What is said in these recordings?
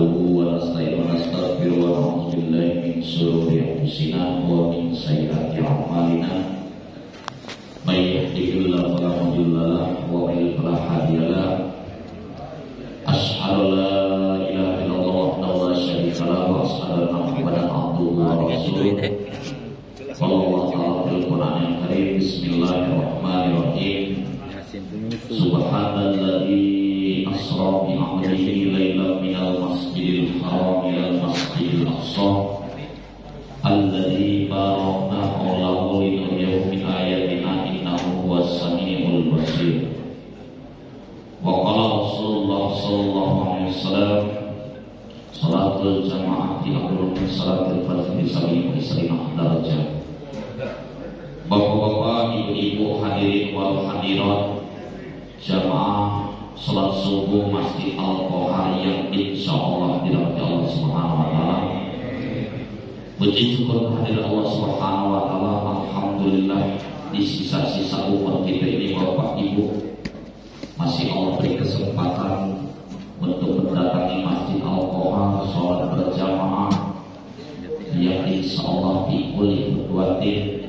nahmaduhu wa nasta'inuhu wa nastaghfiruhu wa na'udzu billahi min shururi anfusina wa min sayyiati a'malina. May yahdihillahu fala mudilla lahu wa may yudlil fala hadiya lahu. Asyhadu an la ilaha illallah wahdahu la syarika lahu wa asyhadu anna Muhammadan abduhu wa rasuluh. Sallallahu ta'ala fil Qur'anil Karim. Bismillahirrahmanirrahim. Subhanalladzi asra bi 'abdihi lailan minal masjidil haram ilal masjidil aqsa alladzi barakna hawlahu linuriyahu min ayatina innahu huwas samiul basir. Wa qala Rasulullah sallallahu alaihi wasallam salatul jamaah fi afdalul min salatil fardhi bi 70 darajah. Bapak-bapak, ibu-ibu, hadirin wal hadirat jamaah salat subuh Masjid Al-Qohar yang insyaallah dirahmati Allah Subhanahu wa taala. Puji syukur kehadirat Allah Subhanahu wa taala. Alhamdulillah, di sisa-sisa umur kita ini Bapak Ibu masih Allah beri kesempatan untuk mendatangi Masjid Al-Qohar salat berjamaah yang insyaallah fi kulli khutwatin,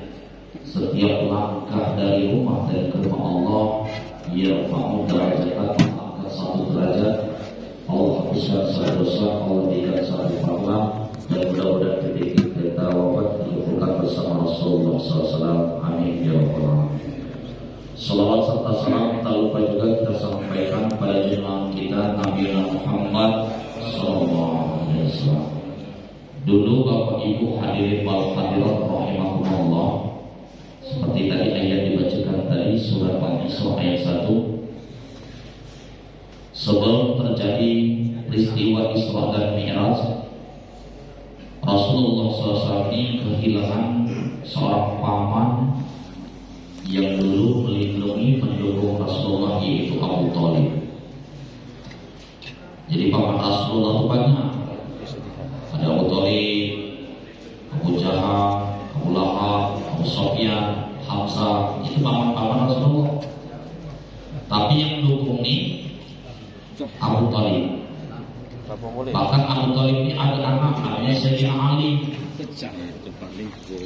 setiap langkah dari rumah dan ke rumah Allah yarfa'u darajat, mengangkat satu derajat, Allah hapuskan satu dosa, Allah berikan satu pahala, dan mudah-mudahan ketika kita wafat dikumpulkan bersama Rasulullah SAW. Amin ya rabbal alamin. Salawat serta salam tak lupa juga kita sampaikan pada junjungan kita Nabi Muhammad SAW. Dulu Bapak Ibu hadirin wal hadirat rahimakumullah, seperti tadi ayat dibacakan tadi surat Al-Isra ayat 1. Sebelum terjadi peristiwa Isra dan Mi'raj, Rasulullah SAW ini kehilangan seorang paman yang dulu melindungi mendukung Rasulullah, yaitu Abu Thalib. Jadi paman Rasulullah itu banyak. Ada Abu Thalib, Abu Jahal, Abu Lahab, Abu Sufyan, Hamzah, itu paman-paman Rasulullah. Tapi yang mendukung ini Abu Thalib. Bahkan Abu Thalib ini ada anak namanya Sayyidina Ali.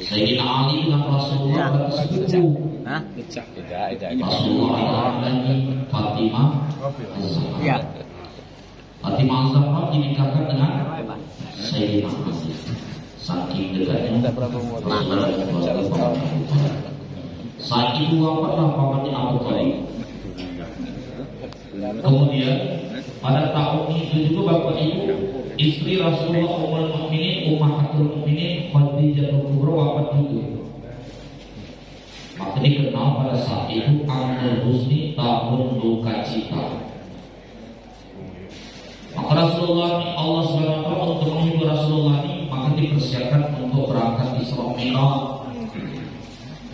Sayyidina Ali dengan Rasulullah bersepupu. Rasulullah lagi Fatimah Az-Zahra. Fatimah Az-Zahra dinikahkan dengan Sayyidina Ali. Saking dekatnya saat itu wafatlah pamannya Abu Thalib. Kemudian pada tahun itu juga Bapak Ibu, istri Rasulullah Ummul Mukminin Ummahatul Mukminin Khadijah Kubra wafat juga. Maka dikenal pada saat itu Amul Husni, tahun duka cita. Maka Rasulullah ini, Allah SWT untuk menghibur Rasulullah ini, maka dipersiapkan untuk berangkat Isra Mi'raj.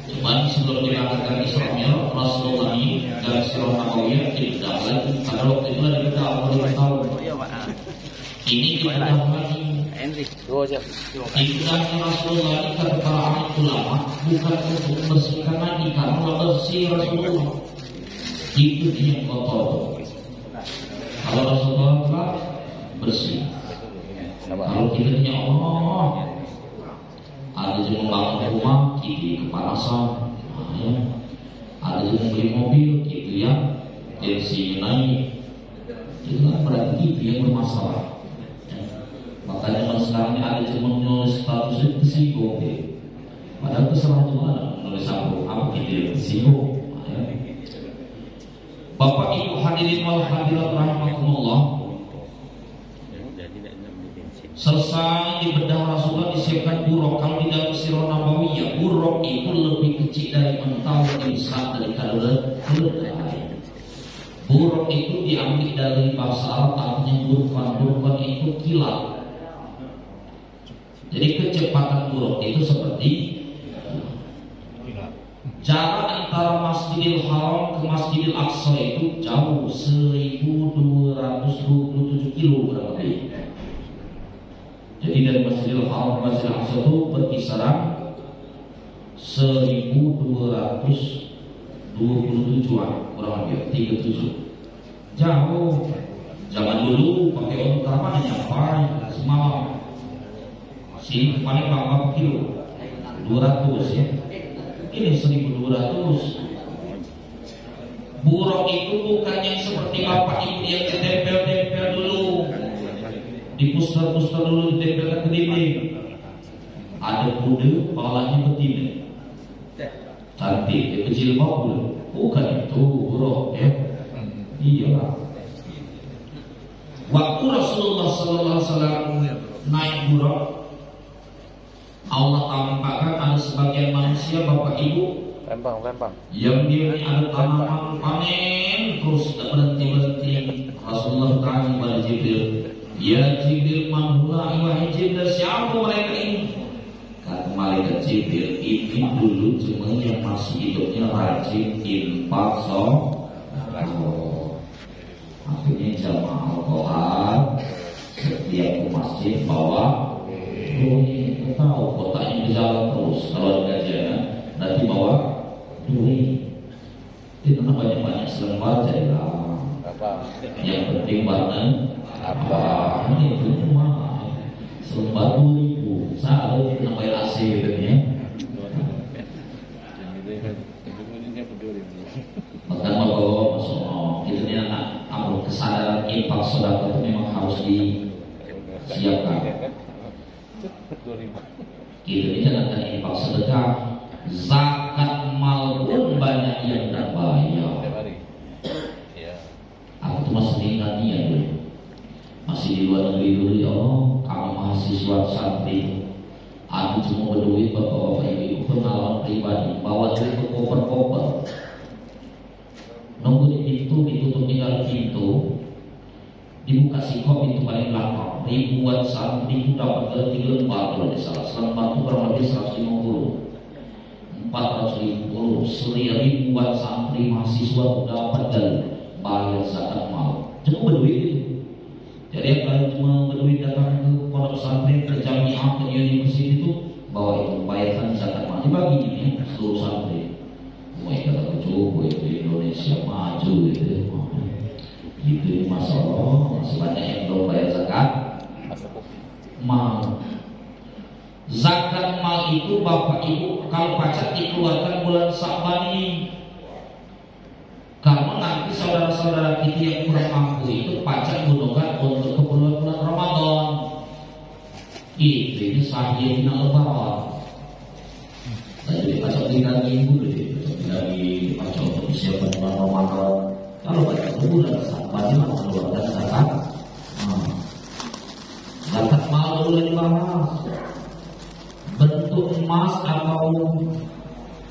Cuman sebelum diberangkatkan Isra Mi'raj, Rasulullah ini dalam Sirah Nabawiyah tidak lagi, pada waktu itu ada kita 40 tahun. Ini kita lagi. Indahnya Rasulullah ini kata para ulama bukan untuk membersihkan lagi, karena bersih Rasulullah itu dia kotor. Kalau Rasulullah telah bersih, kalau kita punya Allah, ada yang membangun rumah, kita kepanasan, ada yang beli mobil, gitu ya, tensinya naik, itu kan berarti itu yang bermasalah. Makanya kalau sekarang ada yang menulis status itu tersinggung, padahal terserah juga menulis apa gitu yang tersinggung. Bapak Ibu hadirin wal hadirat rahimakumullah, selesai di bedah Rasulullah disiapkan buruk. Kalau di dalam Sirah Nabawiyah, buruk itu lebih kecil dari mentau insan dari keledai. Buruk itu diambil dari bahasa Arab, artinya burkan. Burkan itu kilat. Jadi kecepatan buruk itu seperti jarak antara Masjidil Haram ke Masjidil Aqsa itu jauh 1227 kilo kurang lebih. Jadi dari Masjidil Haram ke Masjidil Aqsa itu berkisaran 1227-an kurang lebih 37. Jauh. Zaman dulu pakai onta mana nyampai Sini paling berapa kilo? 200 ya. Ini 1.200. Buruk itu bukan yang seperti bapak ibu yang ditempel-tempel dulu, dipuster-puster dulu, ditempelkan ke dinding. Ada kuda, kepalanya betina, cantik, kecil bau. Bukan itu buruk ya. Iyalah. Waktu Rasulullah SAW naik buruk, Allah tampakkan ada sebagian manusia bapak ibu Lempang. yang dia ini ada tanaman panen terus tidak berhenti. Rasulullah tanya kepada Jibril, ya Jibril, man hula wahai Jibril, siapa mereka ini? Kata malaikat Jibril, ini dulu cuma yang masih hidupnya rajin infak akhirnya jamaah Al-Quran setiap ke masjid bawa duit. Tahu kotaknya berjalan terus kalau ada kajian nanti bawa duit. Itu banyak-banyak selembar jadilah. Yang penting warna apa? Ini itu cuma selembar 2.000. Saya ada yang bayar AC gitu ya. Maka kalau masuk itu ni anak amrul kesadaran infak sedekah itu memang harus disiapkan. Kita ini jangan infak sedekah, zakat mal pun banyak yang tak bayar. Aku tuh masih ingat dia dulu, masih di luar negeri dulu ya Allah, kami mahasiswa santri. Aku cuma berduit bapak-bapak ibu pengalaman pribadi, bawa duit ke koper-koper. Nunggu di pintu, ditutup tinggal pintu, dibuka sikop pintu paling belakang. Ribuan santri dapat ke 3 lembar kalau salah. Selembar itu kurang lebih 150, 450, ribuan santri mahasiswa dapat dan bayar zakat mal. Cuma berduit itu. Jadi kalau cuma berduit datang ke pondok santri, ke jamiah, ke universitas itu, bawa itu bayarkan zakat mal. Dibagi ini seluruh santri. Mereka kata coba itu Indonesia maju gitu. Itu masalah masih banyak yang belum bayar zakat mal. Zakat mal itu bapak ibu kalau pajak dikeluarkan bulan Sa'ban ini. Karena nanti saudara-saudara kita yang kurang mampu itu pajak gunakan untuk keperluan bulan Ramadan. Ini sahih dina lebaran. Jadi pajak dina minggu dari pajak untuk disiapkan bulan Ramadan. Kalau pajak bulan Sa'ban ini akan keluarkan zakat. Zakat mal boleh dibahas. Bentuk emas atau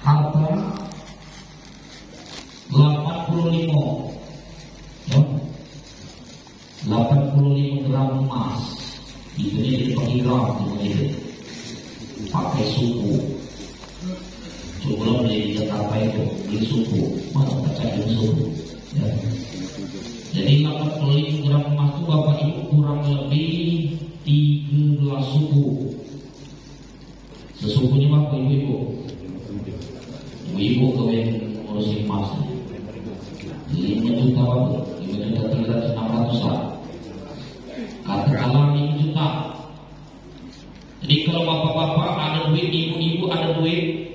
harta 85 ya. 85 gram emas itu jadi pakai gram itu pakai suku. Coba beli di Jakarta itu beli suku mana baca beli suku ya. Jadi 85 gram emas itu bapak ibu kurang lebih 13 suku. Sesukunya apa ibu-ibu? Ibu-ibu kawin ngurusin emas 5 juta apa? 5.300.600 lah. Katakanlah 5 juta. Jadi kalau bapak-bapak ada duit, ibu-ibu ada duit,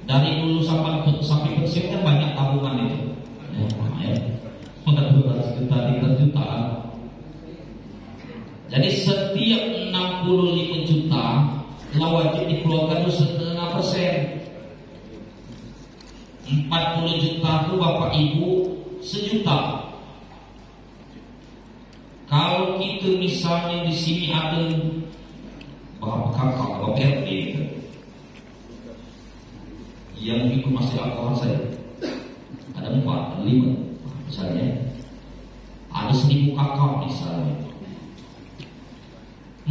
dari dulu sampai pensiun kan banyak tabungan itu. Ya. 12 juta, 3 juta. Jadi setiap 65 juta wajib dikeluarkan 0,5%. 40 juta itu bapak ibu 1 juta. Kalau kita misalnya di sini ada bapak kakak, bapak RT yang ikut masih alkohol saya, ada 4, 5 misalnya, ada 1.000 kakak misalnya.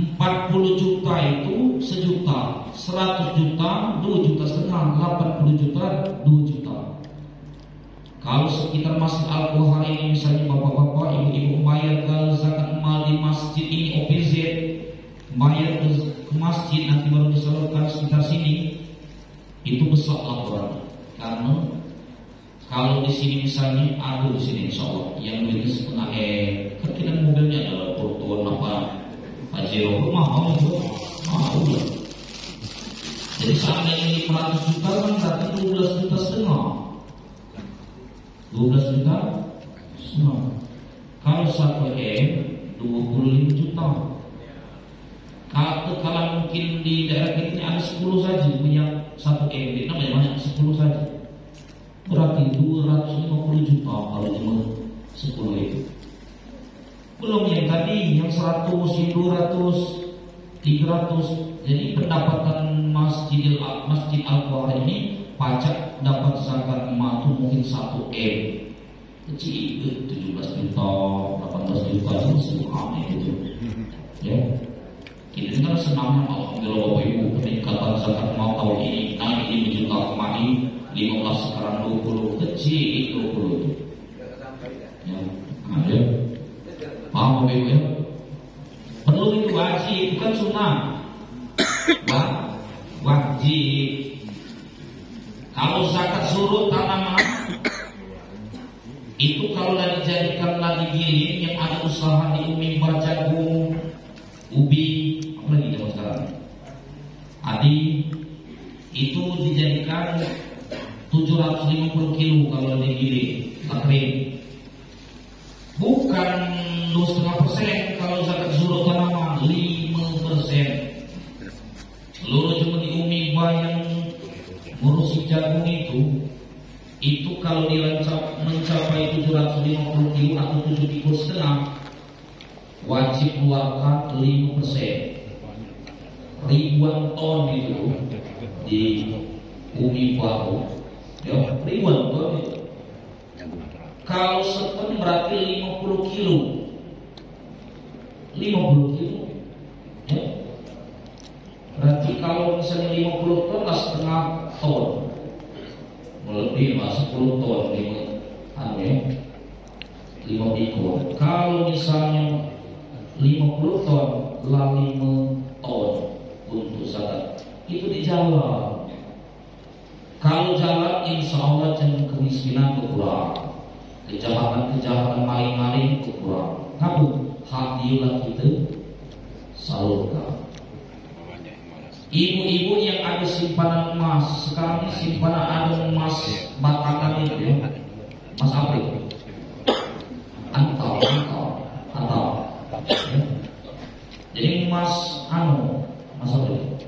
40 juta itu 1 juta, 100 juta 2,5 juta, 80 juta 2 juta. Kalau sekitar masjid Al-Quhar ini misalnya bapak-bapak, ibu-ibu bayar ke zakat mal di masjid ini OPZ, bayar ke masjid nanti baru disalurkan sekitar sini, itu besar laporan. Karena kalau di sini misalnya ada di sini insya Allah yang duitnya setengah kan kita mobilnya adalah portuan apa Pajero mahal itu, mahal. Jadi seandainya 500 juta kan berarti 12 juta setengah. 12 juta setengah. Kalau 1 M 25 juta. Kalau mungkin di daerah kita ini ada 10 saja yang 1 M, namanya banyak 10 saja. Berarti 250 juta kalau cuma 10 itu. Belum yang tadi yang 100, 200, 300. Jadi pendapatan Masjid Al-Qahar ini pajak dapat zakat emas itu mungkin 1 M. Kecil 17 juta, 18 juta itu semua itu. Ya. Kita kan senang alhamdulillah Bapak Ibu peningkatan zakat emas tahun ini naik 5 juta kemarin 15 sekarang 20 kecil 20 itu. Ya, ada. Paham Bapak Ibu ya? Perlu itu wajib, bukan sunnah. Wajib. Kalau zakat surut tanaman itu kalau lagi dijadikan lagi giling yang ada usaha di umimba jagung, ubi, apa lagi zaman sekarang? Adi itu dijadikan 750 kilo kalau digiling, kering. Bukan 2,5% kalau zakat surut tanaman 5%. Seluruh cuma di umimba yang ngurusi jagung itu kalau mencapai 750 kilo atau 7,5 kilo wajib keluarkan 5%. Ribuan ton itu di umimba, ya, ribuan ton itu. Kalau seton berarti 50 kilo. 50 kilo. Ya. Berarti kalau misalnya 50 ton lah setengah ton. Lebih lah 10 ton 5 ekor. Kalau misalnya 50 ton lah 5 ton untuk zakat. Itu di jalan. Kalau jalan insya Allah jangan kemiskinan berkurang. Kejahatan maling-maling berkurang. Namun hak diulah kita salurkan. Ibu-ibu yang ada simpanan emas, sekarang ini simpanan ada emas batangan itu ya, emas apa itu? Antau. Ya. Jadi emas emas apa itu?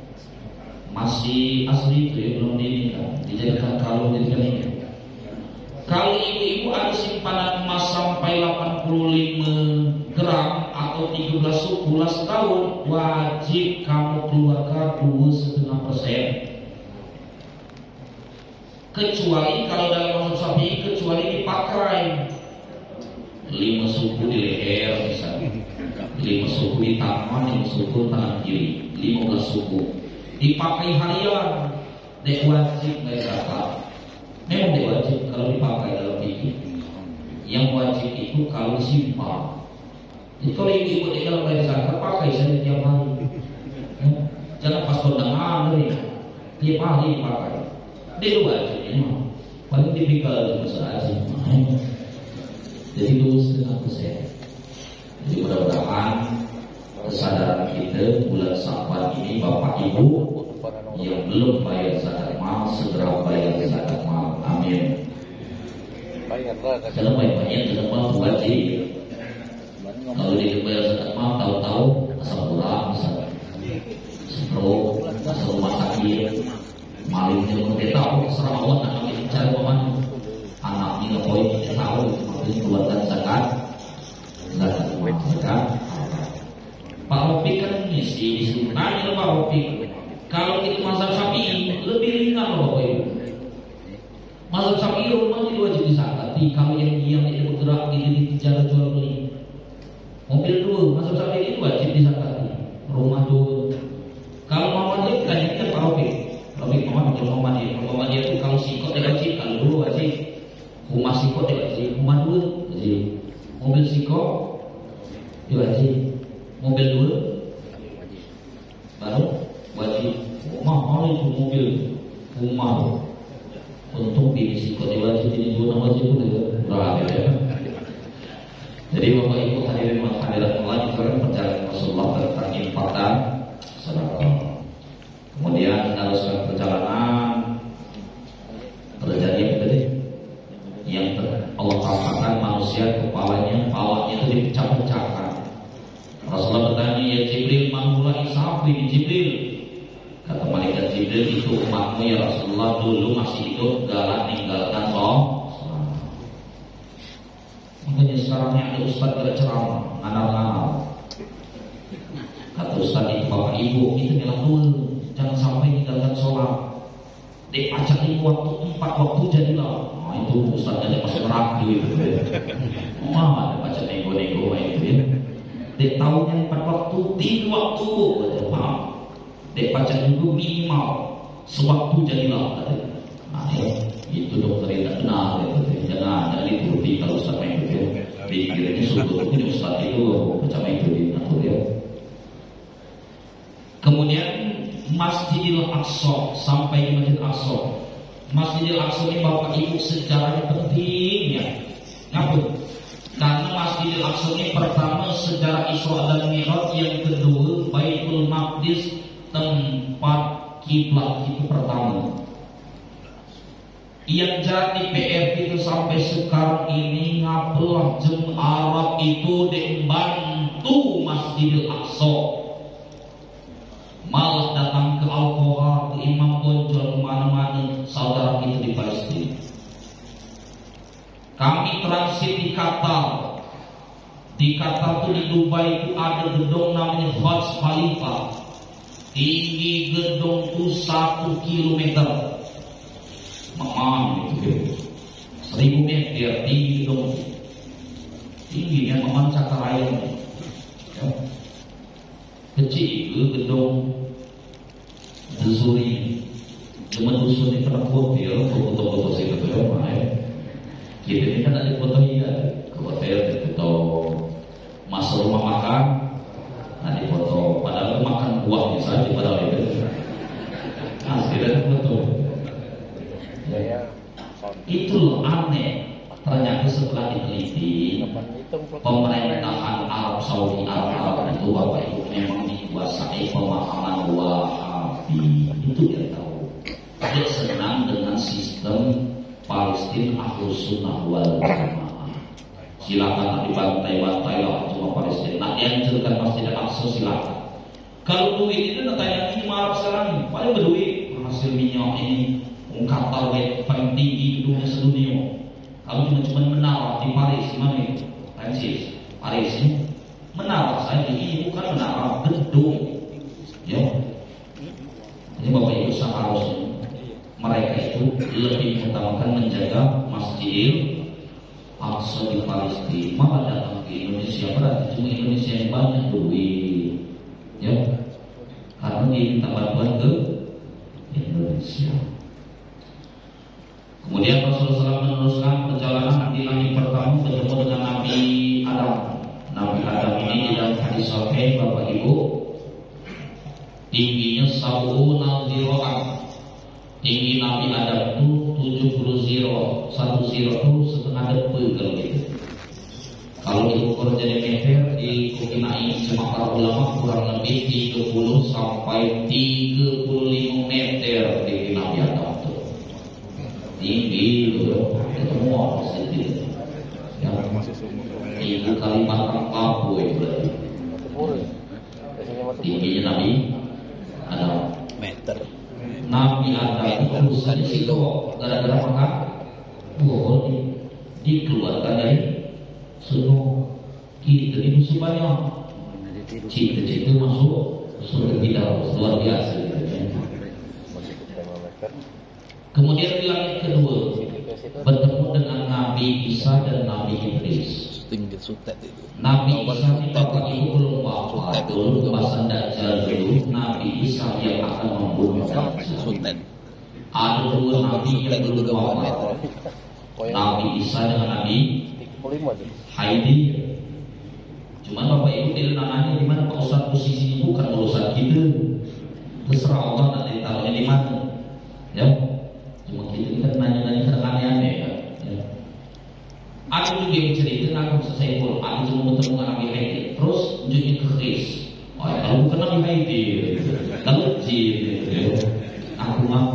Masih asli itu ya, belum dijadikan kalau dijadikan ini. Kalau ibu-ibu ada simpanan emas sampai 85 gram atau 13 suku setahun, wajib kamu keluarkan 2,5%. Kecuali kalau dalam mazhab Syafi'i kecuali dipakai 5 suku di leher misalnya, 5 suku di tangan, 5 suku tangan kiri, 15 suku dipakai harian, dek wajib nggak zakat. Memang dek wajib kalau dipakai dalam fikih. Yang wajib itu kalau disimpan. Jadi kalau ibu-ibu di dalam bayar zakat pakai saja tiap hari. Ya. Jangan pas kondangan nih, tiap hari dipakai. Dia wajib ini mah. Paling tipikal di masalah sih. Jadi 2,5%. Jadi mudah-mudahan kesadaran kita bulan Syawal ini Bapak Ibu yang belum bayar zakat mal segera bayar zakat mal. Amin. Dalam banyak dalam wajib. Kalau dia bayar zakat mal tahu-tahu asal pulang misalnya, stroke, asal rumah sakit, malingnya mungkin tahu serah Allah nak cari mana anaknya ngepoin kita tahu maksudnya keluarkan zakat zakat. Pak Opik kan misi disuruh nanya Pak Opik, kalau itu mazhab Syafi'i lebih ringan loh Bapak Ibu. Mazhab Syafi'i rumah itu wajib disakati. Kalau yang diam itu bergerak di jalan jual beli, mobil dua, mazhab Syafi'i itu wajib disakati. Rumah dua. Kalau Muhammadiyah bukan itu Pak Opik. Opik Muhammadiyah itu kalau sikot dia wajib, kalau dulu wajib. Rumah sikot dia wajib, rumah dua wajib. Mobil sikot dia wajib. Mobil dulu baru wajib. Mahal itu mobil rumah. Untuk bini sikot wajib, ini dua wajib itu berapa ya? Jadi Bapak Ibu hadirin hadirat Allah, sekarang perjalanan Rasulullah tentang meneruskan perjalanan terjadi tadi yang Allah katakan manusia kepalanya itu dipecah-pecahkan. Rasulullah bertanya, ya Jibril, manulai siapa ini Jibril? Kata malaikat Jibril, itu umatmu ya Rasulullah, dulu masih hidup galak ninggalkan sholat. Makanya sekarang yang ada ustaz gak ceramah, nganar-nganar. Kata ustaz itu, bapak ibu, itu adalah dulu, jangan sampai ninggalkan sholat. Dek pacarin waktu 4 waktu jadilah. Nah itu ustaznya ada masuk neraka gitu. Ada baca nego-nego itu ya. Dek tahunya 4 waktu, 3 waktu. Paham? Dek baca juga minimal sewaktu jadilah. Nah ya, itu dokter tidak benar. Jangan dituruti kalau ustaz main itu ya. Pikirnya sudah itu ustaz itu baca main itu ya. Kemudian Masjidil Aqsa, sampai di Masjid Aqsa. Masjidil Aqsa ini Bapak Ibu sejarahnya penting ya. Ngapa? Karena Masjidil Aqsa ini pertama sejarah Isra dan Mi'raj, yang kedua Baitul Maqdis tempat kiblat itu pertama. Yang jadi PR itu sampai sekarang ini ngapalah jemaah Arab itu membantu Masjidil Aqsa. Malah datang ke Al-Qohar, ke Imam Bonjol, mana-mana saudara kita di Palestina. Kami transit di Qatar. Di Qatar itu, di Dubai itu ada gedung namanya Burj Khalifa. Tinggi gedung itu 1 kilometer. Memang itu 1000 meter tinggi gedung. Tingginya memang cakar air. Ya. Kecil ke gedung Dusuri, cuma dusun ini pernah hotel, foto-foto saya ke rumah ya. Kita ini kan ada foto iya, ke hotel, foto masuk rumah makan, ada foto, padahal makan buahnya saja padahal itu. Asli dan foto. Itu loh aneh. Ternyata setelah diteliti, pemerintahan Arab Saudi Arab itu Bapak Ibu memang dikuasai pemahaman Wahabi. Itu dia tahu. Dia senang dengan sistem Palestina Ahlus Sunnah wal Jamaah. Silakan dibantai-bantai lah cuma Palestina. Nah, dihancurkan Masjid Al-Aqsa silakan. Kalau duit itu tanya ini Arab sekarang paling berduit, hasil minyak ini Qatar paling tinggi dunia sedunia. Kalau cuma menara di Paris, mana itu? Prancis, Paris ini menara saja, ini bukan menara, gedung. Ya, ini Bapak Ibu seharusnya mereka itu lebih mengutamakan menjaga Masjidil Aqsa di Palestina. Malah datang ke Indonesia, berarti cuma Indonesia yang banyak duit. Ya, karena dia minta bantuan ke Indonesia. Kemudian Rasulullah SAW meneruskan perjalanan di langit pertama bertemu dengan Nabi Adam. Nabi Adam ini di dalam hadis sahih Bapak Ibu, tingginya 70 zira'an. Tinggi Nabi Adam itu 70 zira'. 1 zira' itu setengah depa kalau gitu. Kalau diukur jadi meter, dikenai sama para ulama kurang lebih 30 sampai 35 meter tinggi Nabi Adam itu. Tinggi loh, ketemu orang sedikit. Ya, 3 kali batang labu itu berarti. Tingginya Nabi Adam meter. Nabi Adam itu saja situ gara-gara makan buah dikeluarkan dari sunuh kita ini musuh banyak. Cita-cita masuk surga kita luar biasa. Kemudian di langit kedua bertemu dengan Nabi Isa dan Nabi Idris. Nabi Isa ini Bapak Ibu belum wafat dulu, kebasan Dajjal dulu. Nabi Isa yang akan membunuh Dajjal. Ada 2 Nabi yang belum wafat, Nabi Isa dengan Nabi Haidi. Cuman Bapak Ibu tidak nanya di mana Pak Ustaz posisinya, bukan urusan kita. Terserah Allah nanti taruhnya di mana. Ya. Cuma kita kan nanya-nanya kadang aneh-aneh ya. Ada juga yang cerita aku selesai pul, aku cuma bertemu dengan Nabi Haiti, terus tunjuknya ke Kris. Oh, kalau bukan Nabi Haiti, lalu jin.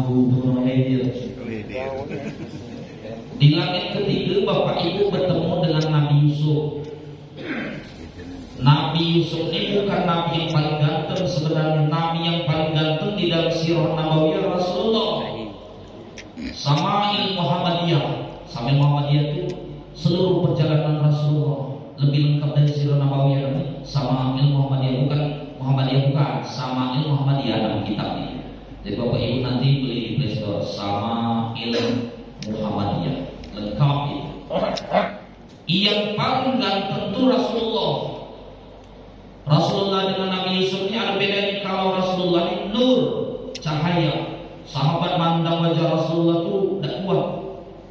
Abu Hurairah. Di langit ketiga Bapak Ibu bertemu dengan Nabi Yusuf. Nabi Yusuf ini bukan Nabi yang paling ganteng, sebenarnya Nabi yang paling ganteng di dalam sirah Nabawiyah Rasulullah. Sama ilmu Muhammadiyah. Sama ilmu Muhammadiyah itu seluruh perjalanan Rasulullah lebih lengkap dari sirah Nabawiyah nanti. Sama ilmu Muhammadiyah bukan, sama ilmu Muhammadiyah dalam kitab ini. Jadi Bapak Ibu nanti beli di Play Store sama ilmu Muhammadiyah lengkap itu. Yang paling ganteng itu Rasulullah dengan Nabi Yusuf ini ada bedanya. Kalau Rasulullah ini nur, cahaya. Sahabat mandang wajah Rasulullah itu tidak kuat.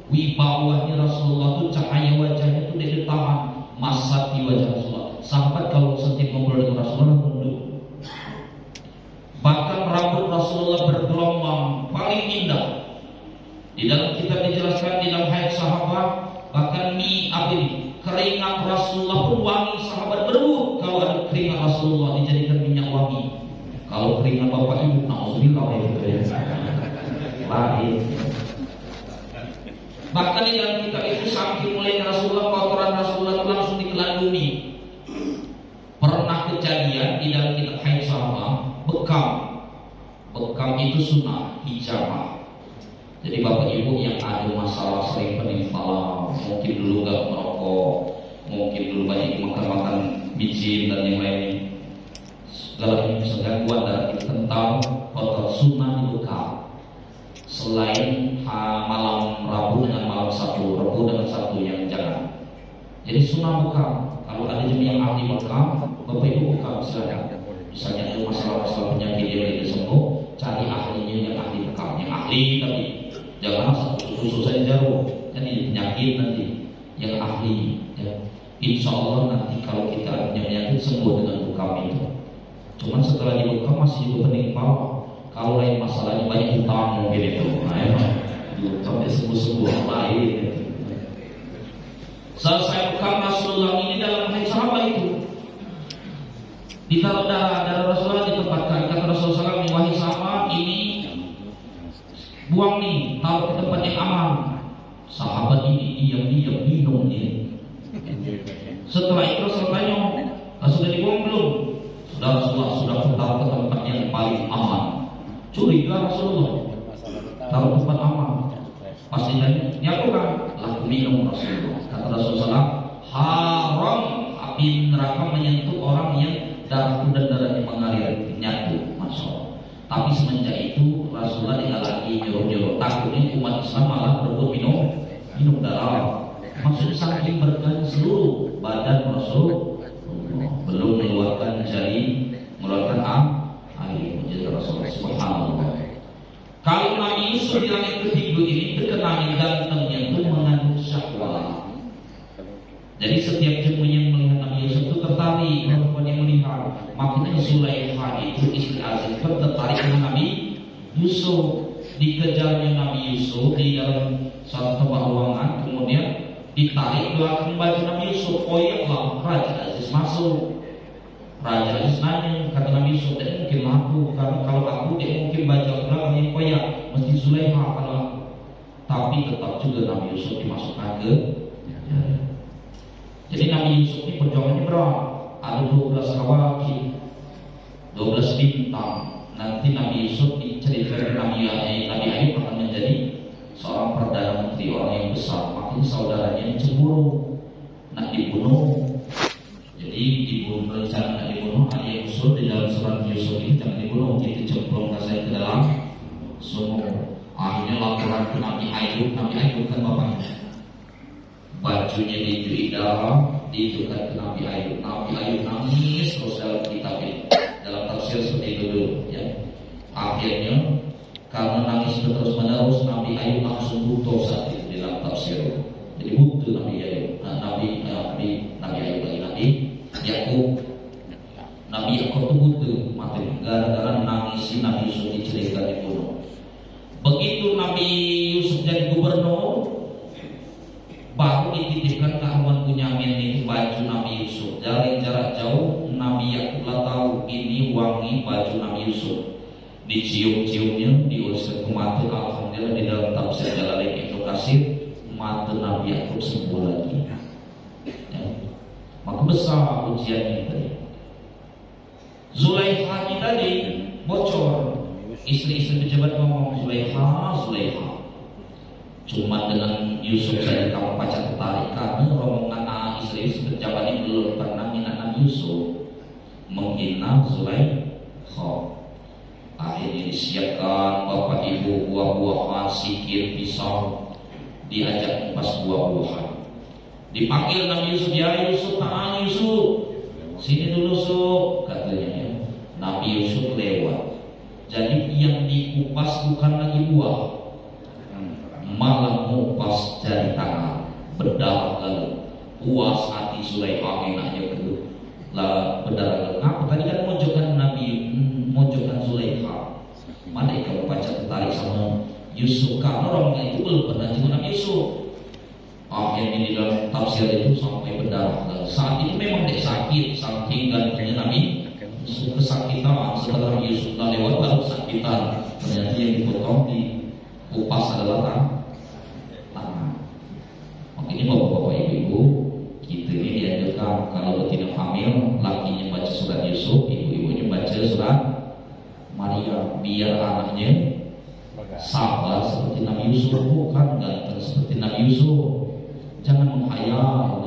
Wibawahnya Rasulullah itu cahaya wajahnya itu tidak ditahan. Masat di wajah Rasulullah. Sahabat kalau setiap ngobrol dengan Rasulullah tunduk. Bahkan rambut Rasulullah bergelombang paling indah. Di dalam kitab dijelaskan di dalam hayat sahabat, bahkan keringat Rasulullah pun wangi. Sahabat berebut kalau ada keringat Rasulullah dijadikan minyak wangi. Kalau keringat Bapak Ibu, na'udzubillah ya. Lain. Bahkan di dalam kitab itu saking mulia Rasulullah, kotoran Rasulullah itu langsung dikelandumi. Pernah kejadian di dalam kitab hayat sahabat, bekam itu sunnah hijamah. Jadi Bapak Ibu yang ada masalah sering penimpalan, mungkin dulu gak merokok, mungkin dulu banyak makan biji dan yang lain, segala ini bisa gangguan darah kita tentang kotor sunnah di bekam. Selain malam Rabu dengan malam Sabtu, Rabu dengan Sabtu yang jangan. Jadi sunnah bekam. Kalau ada jemaah ahli bekam, Bapak Ibu bekam silakan. Misalnya ada masalah penyakit yang tidak sembuh, cari ahlinya yang ahli bekam, yang ahli tapi jangan khusus saja jauh, kan ini penyakit nanti yang ahli. Ya. Insya Allah nanti kalau kita punya penyakit sembuh dengan bekam itu. Cuman setelah di bekam masih juga peninggal. Kalau lain masalahnya banyak hutang mungkin itu, nah emang sampai sembuh lain. Selesai bekam Rasulullah ini dalam hadis sahabat itu ditaruh darah Rasulullah ditempatkan. Kata Rasulullah SAW, wahai sahabat, ini buang nih, taruh ke tempat yang aman. Sahabat ini diam-diam minum nih. Setelah itu Rasulullah tanya, sudah dibuang belum? Sudah taruh ke tempat yang paling aman. Curiga Rasulullah, taruh tempat aman. Pasti tanya, ya bukan? Lalu minum Rasulullah. Kata Rasulullah, haram api neraka menyentuh orang yang darah dan darahnya mengalir nyatu, masya Allah. Tapi semenjak itu Rasulullah tidak lagi nyuruh-nyuruh. Takutnya umat Islam malah berebut minum darah. Maksudnya saking berkah seluruh badan Rasul, belum mengeluarkan jari, mengeluarkan air. Menjadi Rasulullah Subhanallah. Kalau Nabi Yusuf di langit ketiga ini terkenal gantengnya itu mengandung syahwat. Jadi setiap jemaah yang melihat Nabi Yusuf itu tertarik, perempuan yang melihat. Makanya Zulaikha itu istri Aziz tertarik dengan Nabi Yusuf. Dikejarnya Nabi Yusuf di dalam satu tempat ruangan, kemudian ditarik belakang baju Nabi Yusuf. Oh iya Allah, Raja Aziz masuk. Raja Aziz nanya, kata Nabi Yusuf, dia mungkin aku, karena kalau aku dia mungkin baju belakang yang koyak, mesti Zulaikha kalau aku. Tapi tetap juga Nabi Yusuf dimasukkan ke. Jadi Nabi Yusuf ini perjuangannya berat. Ada 12 kawakib, 12 bintang. Nanti Nabi Yusuf diceritakan Nabi Ayub akan menjadi seorang perdana menteri, orang yang besar. Makanya saudaranya yang cemburu, nak dibunuh. Jadi rencana nak dibunuh. Ada yang usul di dalam surat Yusuf ini, jangan dibunuh, kita cemplungkan saya ke dalam sumur. Akhirnya laporan ke Nabi Ayub kan bapaknya. Bajunya dicuci darah, ditukan ke Nabi Ayub. Nabi Ayub nangis terus dalam kitab ini. Dalam tafsir seperti itu dulu, ya. Akhirnya karena nangis terus menerus, Nabi Ayub langsung butuh saat itu di dalam tafsir. Jadi butuh Nabi Ayub, Nabi Ayub lagi Nabi Yakub. Nabi Yakub itu butuh mati gara-gara nangisi Nabi Yusuf diceritakan dibunuh. Begitu Nabi Yusuf jadi gubernur, baru dititipkan ke Ahmad Bunyamin itu baju Nabi Yusuf. Dari jarak jauh Nabi Yakub lah tahu ini wangi baju Nabi Yusuf. dicium-ciumnya, diuruskan ke mata. Alhamdulillah di dalam tafsir Jalalain Ibnu Katsir, mata Nabi Yakub sembuh lagi. Ya. Maka besar ujiannya tadi. Zulaikha ini tadi bocor. Istri-istri pejabat ngomong Zulaikha. Cuma dengan Yusuf saja kamu pacar tertarik, karena rombongan istri pejabat ini belum pernah minat Nabi Yusuf, menghina Zulaikha. Akhirnya disiapkan bapak ibu buah-buahan, sikir, pisau, diajak kupas buah-buahan. Dipanggil Nabi Yusuf, ya Yusuf, tahan Yusuf, sini dulu Yusuf, katanya ya. Nabi Yusuf lewat. Jadi yang dikupas bukan lagi buah, malah ngupas jari tangan, berdarah lalu. Puas hati Zulaikha, enaknya kedua lah berdarah lalu. Apa tadi kan mojokan Nabi, mojokan Zulaikha. Mana kalau baca tertarik sama Yusuf, karena orangnya itu belum pernah jenguk Nabi Yusuf. Akhirnya di dalam tafsir itu sampai berdarah lalu. Saat itu memang dia sakit, saking gantengnya Nabi Yusuf, kesakitan. Setelah Yusuf dah lewat baru kesakitan. Ternyata yang dipotong di kupas adalah tangan. Makanya bapak-bapak ibu-ibu, kita ini dianjurkan kalau tidak hamil, lakinya baca surat Yusuf, ibu-ibunya baca surat Maria, biar anaknya sabar seperti Nabi Yusuf, bukan ganteng seperti Nabi Yusuf. Jangan menghayal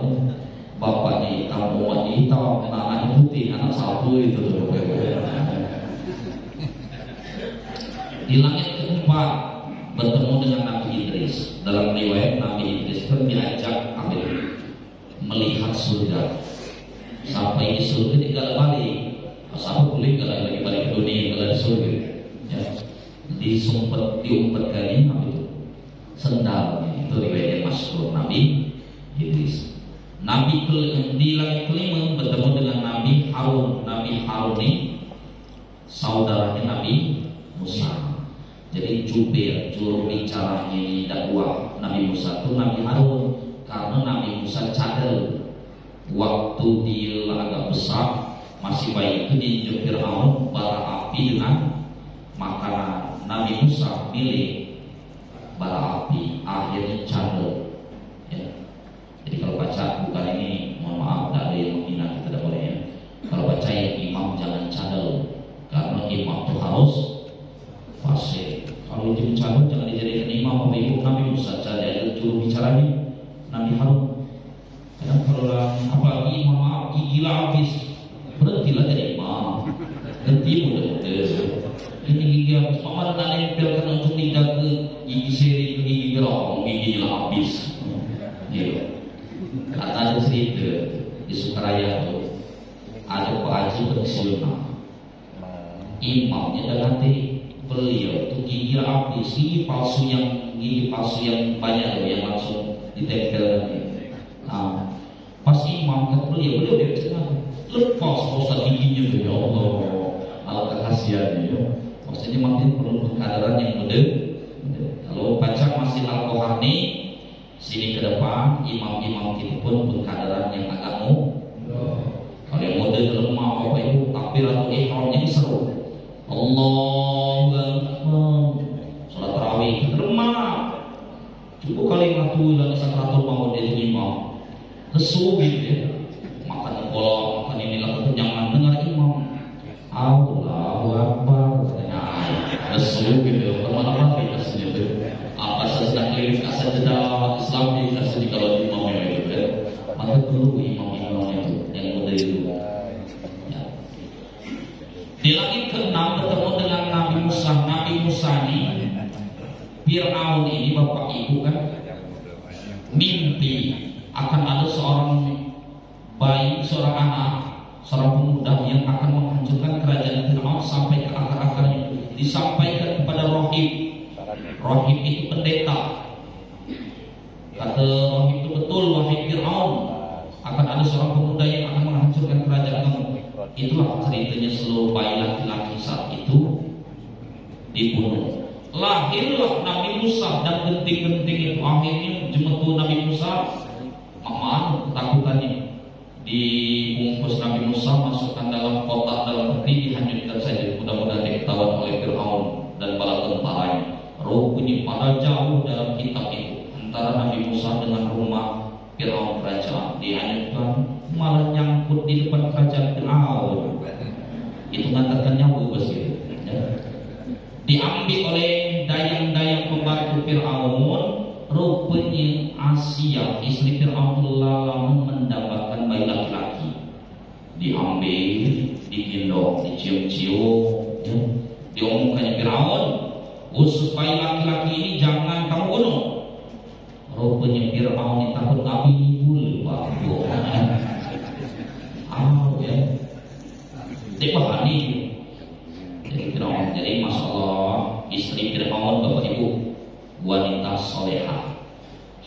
bapaknya hitam, umatnya hitam, anaknya putih, anak satu itu. Di langit keempat bertemu dengan Nabi Idris. Dalam riwayat Nabi Idris itu diajak melihat surga. Sampai di surga tinggal balik. Asal boleh kalau lagi balik ke dunia, kalau di surga, ya, diumpet kali apa itu? Sendal. Itu riwayat masyhur Nabi Idris. Nabi di langit kelima bertemu dengan Nabi Harun. Nabi Harun ini saudaranya Nabi Musa. Jadi juru bicaranya di dakwah Nabi Musa itu Nabi Harun, karena Nabi Musa cadel waktu dia agak besar masih bayi itu diinjak Fir'aun bara api dengan makanan. Nabi Musa milih bara api, akhirnya cadel. Ya. Jadi kalau baca bukan ini, mohon maaf, tidak ada yang menghina, kita tidak boleh ya. Kalau baca yang imam jangan cadel, karena imam itu harus fasih. Kalau dia mencabut jangan dijadikan imam apa ibu. Nabi Musa jadi juru bicaranya Nabi Harun. Kadang kalau apalagi imam maaf gila habis, berhentilah jadi imam. Ganti muda-muda. Ini gigi habis. Paman nak nempelkan untuk lidah ke gigi seri ke gigi gerong, gigi gila habis. Gitu. Kata ada cerita di Sukaraya itu ada Pak Haji pensiunan. Imamnya dah nanti beliau itu gigi habis, gigi palsu yang banyak yang langsung ditempel nanti. Nah, pas imam kata beliau dia cakap lepas Ustaz giginya tuh, ya Allah, alangkah kasihannya ya. Maksudnya makin perlu kekadaran yang benar. Kalau baca masih Al-Qaharni sini ke depan, imam-imam kita pun berkadaran yang agak kalau yang model lemah apa itu takbiratul ihramnya seru. Allahu Akbar. Salat tarawih lemah. Cukup kali satu dan sakratul maut itu imam. Lesu gitu ya. Makan bola, makan inilah kekenyangan dengar imam. Allahu Akbar. Lesu gitu. Kemana-mana dikasihnya itu. Apa saja klinik asal jeda Islam dikasih kalau imamnya itu ya. Maka perlu imam-imam itu yang model itu. Di langit keenam bertemu dengan Nabi Musa. Nabi Musa ini Fir'aun ini bapak ibu kan mimpi akan ada seorang bayi, seorang anak, seorang pemuda yang akan menghancurkan kerajaan Fir'aun sampai ke akar-akarnya. Disampaikan kepada Rohib. Rohib itu pendeta. Kata Rohib itu betul, wahai Fir'aun, akan ada seorang pemuda yang akan menghancurkan kerajaan kamu. Itulah ceritanya seluruh bayi laki-laki saat itu dibunuh. Lahirlah Nabi Musa dan genting-genting itu. Akhirnya jematu Nabi Musa aman ketakutannya. Dibungkus Nabi Musa, masukkan dalam kotak, dalam peti, dihancurkan saja. Mudah-mudahan diketahui oleh Fir'aun itu ngantarkan nyawa begitu. Ya. Diambil oleh dayang-dayang pembantu Fir'aun, rupanya Asia istri Fir'aun lalu mendapatkan bayi laki-laki. Diambil, digendong, dicium-cium, ya. Diomongkannya Fir'aun, khusus bayi laki-laki ini jangan kamu bunuh. Rupanya Fir'aun ini takut ngapi bulu Pak. Ya. Dipahami. Jadi Fir'aun, jadi Masya Allah istri Fir'aun Bapak Ibu wanita solehah.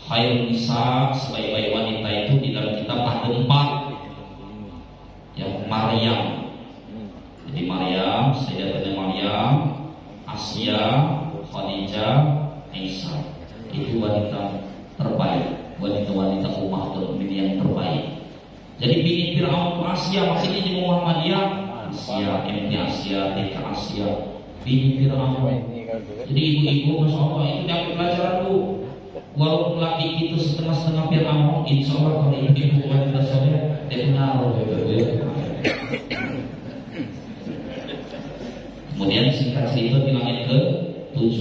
Khairun nisa, sebaik-baik wanita itu di dalam kitab ada 4. Yang Maryam. Jadi Maryam, Sayyidatina Maryam, Asia, Khadijah, Aisyah. Itu wanita terbaik, wanita-wanita umat ini yang terbaik. Jadi bini Fir'aun itu Asia, maksudnya di Muhammadiyah Asia, MT Asia, TK Asia, bini Fir'aun. Jadi ibu-ibu Masya Allah itu dapat pelajaran Bu. Walaupun laki itu setengah-setengah Fir'aun, insya Allah kalau ibu-ibu wanita soleh dia benar. Kemudian singkat cerita di langit ke-7.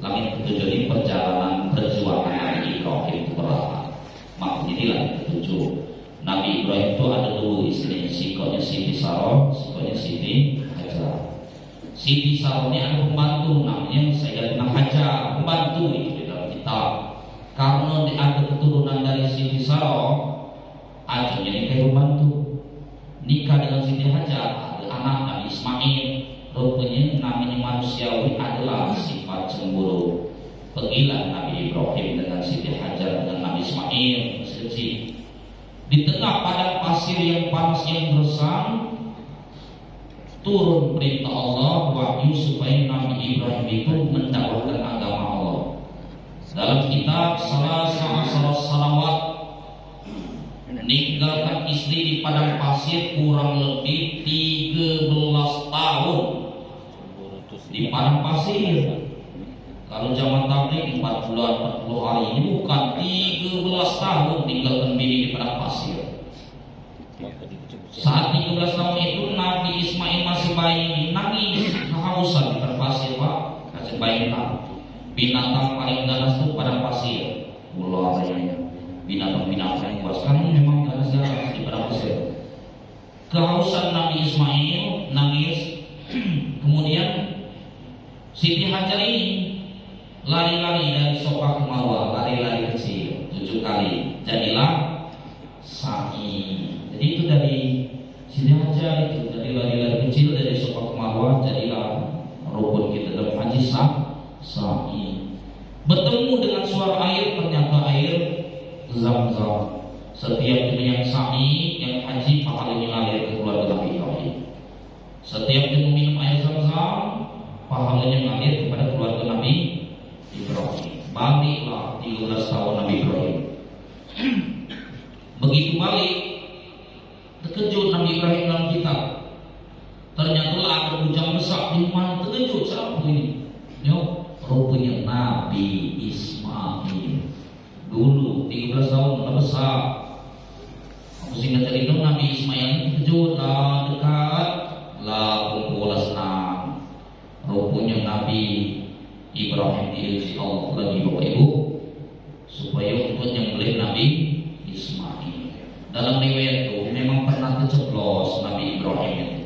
Langit ke-7 ini perjalanan perjuangan Nabi Ibrahim itu berapa? Maksudnya di langit ke-7 Nabi Ibrahim itu ada 2 istrinya, sikonya Siti Sarah, sikonya Siti Hajar. Siti Sarah ini ada pembantu namanya Sayyidatina Hajar, pembantu itu di dalam kitab. Karena ada keturunan dari Siti Sarah, akhirnya nikah pembantu. Nikah dengan Siti Hajar, ada anak Nabi Ismail. Rupanya namanya manusiawi adalah sifat cemburu. Penggilan Nabi Ibrahim dengan Siti Hajar dengan Nabi Ismail sejati. Di tengah padang pasir yang panas yang gersang, turun perintah Allah wahyu supaya Nabi Ibrahim itu mendakwahkan agama Allah. Dalam kitab salah salawat, meninggalkan istri di padang pasir kurang lebih 13 tahun di padang pasir. Kalau zaman tabligh 4 bulan 40 hari, ini bukan 13 tahun tinggalkan bini di padang pasir. Saat 13 tahun itu Nabi Ismail masih bayi, nangis kehausan di padang pasir Pak. Masih bayangkan binatang paling ganas itu padang pasir. Ular binatang-binatang buas kan memang ganas di padang pasir. Kehausan Nabi Ismail nangis. Kemudian Siti Hajar ini lari-lari dari Sofa ke Marwah, lari-lari kecil 7 kali, jadilah sa'i. Jadi itu dari Siti Hajar itu, dari lari-lari kecil dari Sofa ke Marwah, jadilah rukun kita dalam haji sa'i. Bertemu dengan suara air, ternyata air Zam-Zam. Setiap yang sa'i, yang haji, pahalanya ngalir ke keluarga Nabi Ibrahim. Setiap yang minum air Zam-Zam, pahalanya ngalir kepada keluarga Nabi Ibrahim. Baliklah 13 tahun Nabi Ibrahim. Begitu balik, terkejut Nabi Ibrahim dalam kitab. Ternyata ada hujan besar di mana, terkejut siapa ini? Yo, rupanya Nabi Ismail. Dulu 13 tahun sudah besar. Aku singkat cerita Nabi Ismail ini terkejut lah, dekat lah kumpul senang. Rupanya Nabi Ibrahim diuji Allah lagi Bapak Ibu supaya untuk nyembelih Nabi Ismail. Dalam riwayat itu memang pernah keceplos Nabi Ibrahim itu.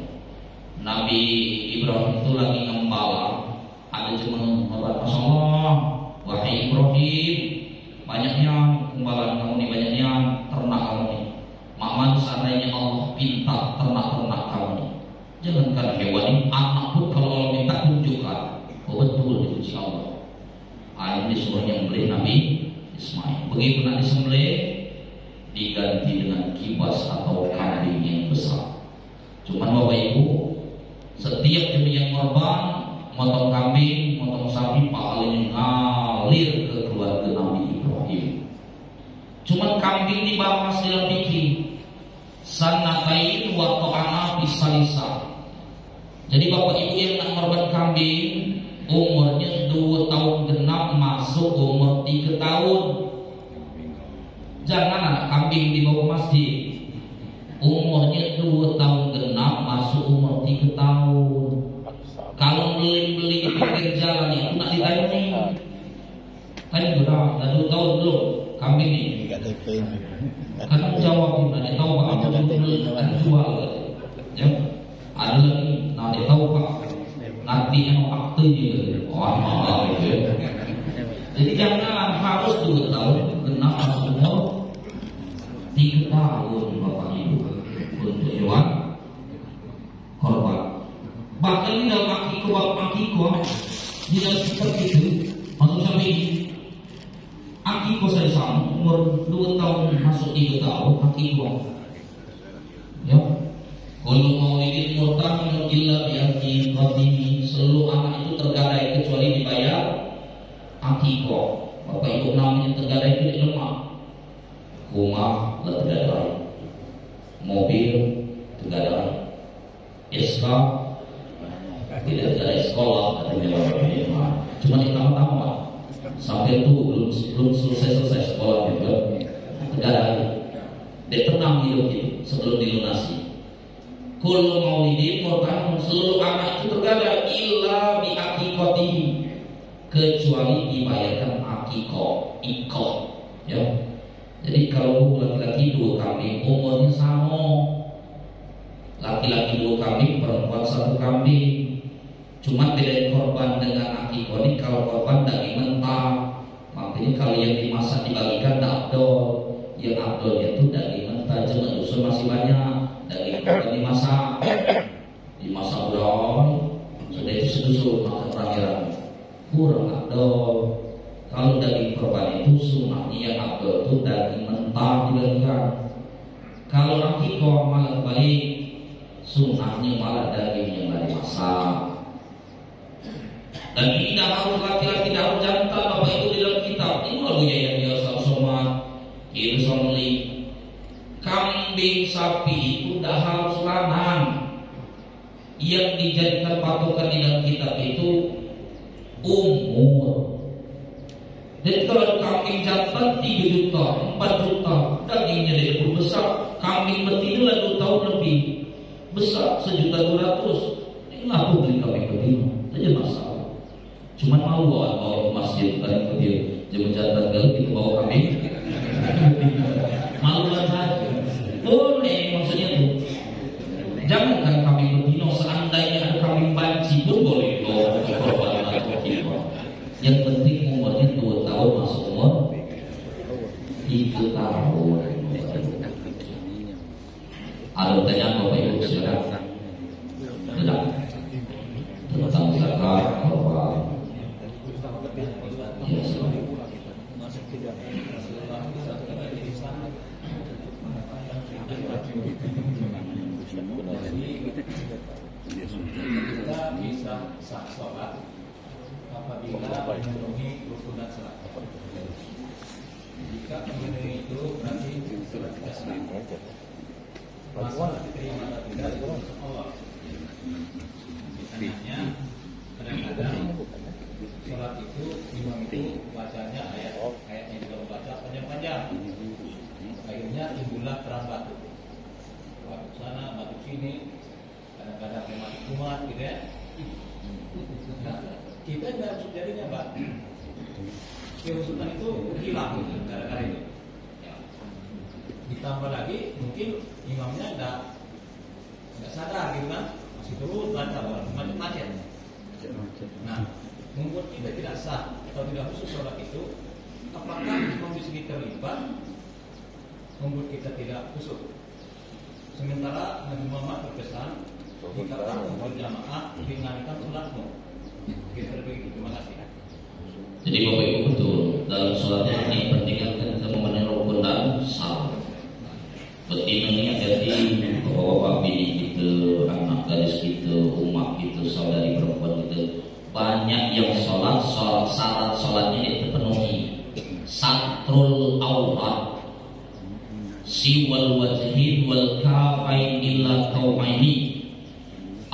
Nabi Ibrahim itu lagi ngembala, ada cuma Masya Allah, wahai Ibrahim, banyaknya gembalaan kamu nih, banyaknya ternak kamu nih. Makman seandainya Allah pinta ternak-ternak kamu nih, jangankan hewan ini, anak pun kalau Allah minta tunjukkan. Oh betul diuji Allah. Ayat disuruh nyembelih Nabi Ismail. Begitu nanti sembelih diganti dengan kibas atau kambing yang besar. Cuman Bapak Ibu, setiap demi yang korban, motong kambing, motong sapi, pahalanya ngalir ke keluarga Nabi Ibrahim. Cuman kambing dibahas dalam fikih sanatain wa ta'ana bisalisa. Jadi Bapak Ibu yang nak korban kambing, umurnya 2 tahun genap masuk umur 3 tahun. Jangan anak kambing dibawa ke masjid. Umurnya 2 tahun genap masuk umur 3 tahun. ini. Kan jawab nanti tahu Pak kan jual. Ya. Ada lagi nanti tahu Pak nanti yang akte dia. Wah, gitu. Jadi jangan harus 2 tahun kenal umur 3 tahun Bapak Ibu untuk jual korban. Bahkan di dalam akiko di dalam kitab itu masuk sampai akiko saya sama umur 2 tahun masuk 3 tahun akiko. Ya, kalau mau ini murtah illa bi akikotihi, seluruh anak itu tergadai kecuali dibayar akiko. Bapak Ibu namanya tergadai itu di lemah. Rumah tergadai, mobil tergadai, SK tidak tergadai, sekolah tergadai. Cuma di tamat-tamat sampai itu belum selesai sekolah juga tergadai. Dia tenang hidup itu sebelum dilunasi. Kullu maulidin murtahan, seluruh anak itu tergadai illa bi akikotihi, kecuali dibayarkan akiko, ikoh, ya. Jadi kalau laki-laki 2 kambing umurnya sama, laki-laki 2 kambing, perempuan 1 kambing. Cuma beda korban dengan akiko ini, kalau korban daging mentah, makanya kalau yang dimasak dibagikan abdol, yang abdolnya itu daging mentah, cuma usul masih banyak, daging korban dimasak berapa, sudah itu sedusul makan perangkiran kurang abdol. Kalau daging korban itu sunnahnya yang abdol itu daging mentah dibagikan. Kalau akiko malah balik, sunnahnya malah daging yang dari masak. Dan ini tidak harus laki-laki, tidak harus jantan. Bapak Ibu di dalam kitab ini lalu ya biasa somat itu somli. Kambing sapi itu tidak harus lanang. Yang dijadikan patokan di dalam kitab itu umur. Jadi kalau kambing jantan 3 juta, 4 juta, dagingnya lebih besar. Kambing betina 2 tahun lebih besar, 1.200.000. Ini aku beli kambing betina, saja masalah. Cuma malu bawa ke masjid tadi dia jangan jantan galau kita bawa kambing. Malu saja. Boleh maksudnya tuh. Jangankan kambing betina, seandainya ada kambing banci pun boleh bawa ke korban atau kita. Yang penting umurnya 2 tahun masuk umur 3 tahun. Ada pertanyaan Bapak Ibu silakan. Tidak. Tentang zakat korban. Ya, silakan. Kita bisa sah sholat apabila memenuhi rukun dan syarat. Jika memenuhi itu berarti sudah tidak sah. Masalah diterima atau tidak itu Allah. Misalnya kadang-kadang sholat itu imam itu bacanya ayatnya juga membaca panjang-panjang. Akhirnya timbullah perang batu. Batu sana, batu sini. Kadang-kadang memang kumat gitu ya. Nah, kita tidak harus jadinya Pak. Kehusutan itu hilang gitu, gara-gara itu. Ya. Ditambah lagi mungkin imamnya nggak sadar gitu kan, masih terus baca macam-macam. Nah, membuat kita tidak sah atau tidak khusus sholat itu, apakah imam di sini terlibat membuat kita tidak khusus? Sementara Nabi Muhammad berpesan, jika kamu berjamaah ringankan sholatmu. Kita begitu. Terima kasih. Jadi Bapak Ibu betul, dalam sholat ini pentingkan kita memenuhi rukun dan syarat. Betinanya jadi bapak-bapak bini kita, anak gadis kita, umat kita, saudari perempuan kita, banyak yang sholat syarat sholatnya terpenuhi. Satrul aurat, siwal wajhi wal kafain illa kaumaini.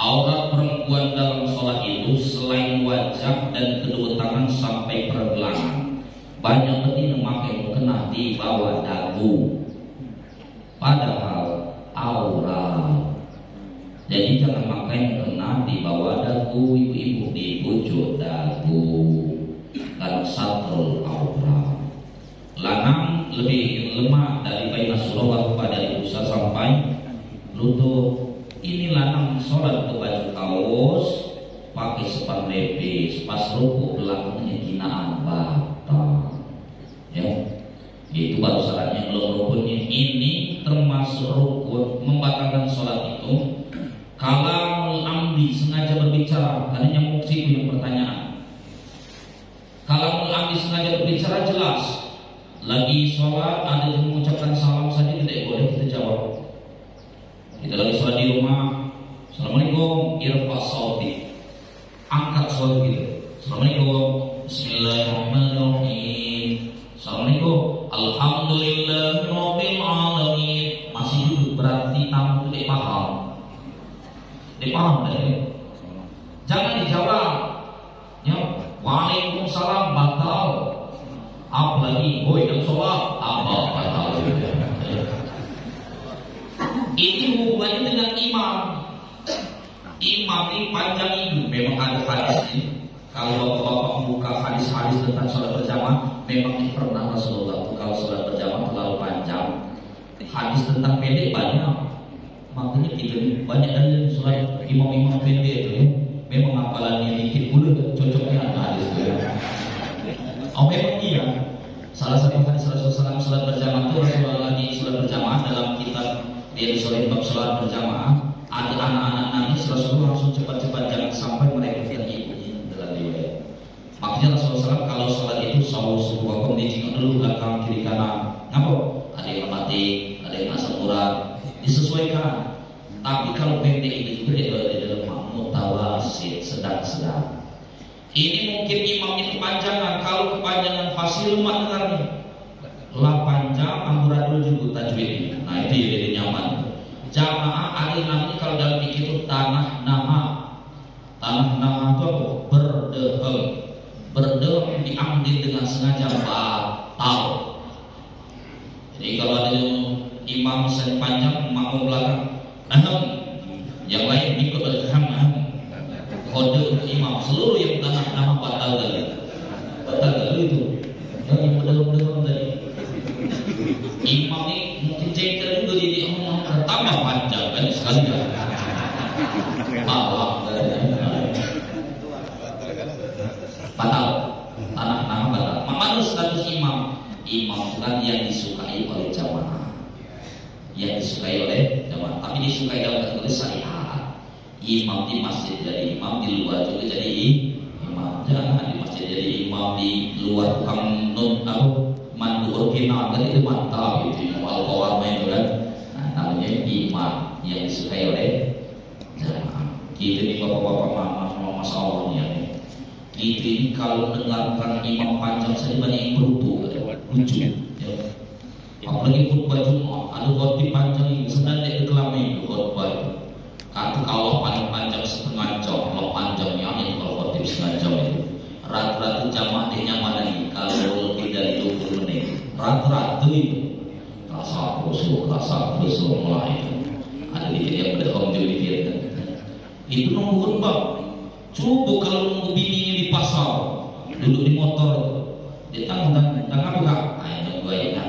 Aurat perempuan dalam sholat itu selain wajah dan kedua tangan sampai pergelangan. Banyak betina memakai mukena di bawah dagu, padahal aurat. Jadi jangan pakai mukena di bawah dagu, ibu-ibu di pucuk dagu, karena satrul aurat. Lanang lebih lemah dari baina surah pada usaha sampai lutut. Ini lanang sholat ke baju kaos pakai sepan lepis, pas rukuk belakangnya kinaan batal. Ya, itu baru syaratnya, belum rukunnya. Ini termasuk rukun membatalkan sholat itu. Kalau amdi sengaja berbicara, ada nyamuk situ yang pertanyaan. Kalau amdi sengaja berbicara jelas. Lagi sholat ada yang mengucapkan salam saja tidak boleh kita jawab. Kita lagi sholat di rumah, assalamualaikum, irfa sauti, angkat suara gitu. Assalamualaikum, bismillahirrahmanirrahim, assalamualaikum, alhamdulillahirabbil alamin. Masih duduk berarti tamu itu paham. Dipaham ya? Jangan dijawab. Ya, waalaikumsalam batal. Apalagi, woi dan sholat apa batal. Ini hubungannya dengan imam. Imam ini panjang itu, memang ada hadis ini. Kalau bapak-bapak membuka hadis-hadis tentang sholat berjamaah, memang pernah Rasulullah itu kalau sholat berjamaah terlalu panjang. Hadis tentang pendek banyak. Makanya kita banyak dari sholat imam-imam pendek itu ya. Memang hafalannya dikit pula cocoknya hadis itu ya. Oh memang iya. Salah satu hadis Rasulullah SAW sholat berjamaah itu Rasulullah lagi sholat berjamaah dalam kitab dia disuruh bab sholat berjamaah, ada anak-anak nangis, Rasulullah langsung cepat-cepat jangan sampai mereka terhibur dalam riwayat. Makanya Rasulullah SAW kalau sholat itu sawu subuh dijingak dulu belakang kiri kanan. Ngapa? Ada yang mati, ada yang asal murad, disesuaikan. Tapi kalau pendek itu juga dia ada dalam mutawasid, sedang-sedang. Ini mungkin imamnya kepanjangan. Kalau kepanjangan fasil umat dengarnya. Lah panjang amburadul juga tajwid. Nah itu jadi nyaman. Jamaah ada namanya kalau dalam fikih itu tanah nama. Tanah nama itu apa? Berdehem. Berdehem diambil dengan sengaja batal. Jadi kalau ada imam misalnya panjang, makmum belakang, yang lain ikut berdehem. Kode untuk imam seluruh yang tanah nama batal tadi. Batal tadi itu. Yang berdehem tadi. Imam ini mungkin jengkel juga di tambah panjang kan sekali kan. Batal. Tanah nama batal. Mana status imam? Imam kan yang disukai oleh jamaah. Yang disukai oleh jamaah. Tapi disukai dalam kategori syariat. Imam di masjid jadi imam, di luar juga jadi imam. Jangan di masjid jadi imam, di luar tukang mandu original kan itu mantap gitu, al-qawar main kan. Nah namanya imam yang disukai oleh jamaah. Kita nih bapak-bapak mama masya Allah nih ya. Kita ini kalau dengarkan imam panjang saja banyak yang berutuh, lucu. Ya. Apalagi khutbah Jumat, ada khutbah panjang ini sedang di kelamain khutbah itu. Kalau paling panjang setengah jam, kalau panjangnya ini kalau khutbah setengah jam itu. Rata-rata jamaah dia nyaman lagi kalau lebih dari 20 menit. Rata-rata itu rasa khusyuk mulai itu. Ada dikit yang berhom juga dikit. Itu nunggu khutbah. Coba kalau nunggu bininya di pasar, duduk di motor, dia tanggung apa kak? Ayo gue ingat.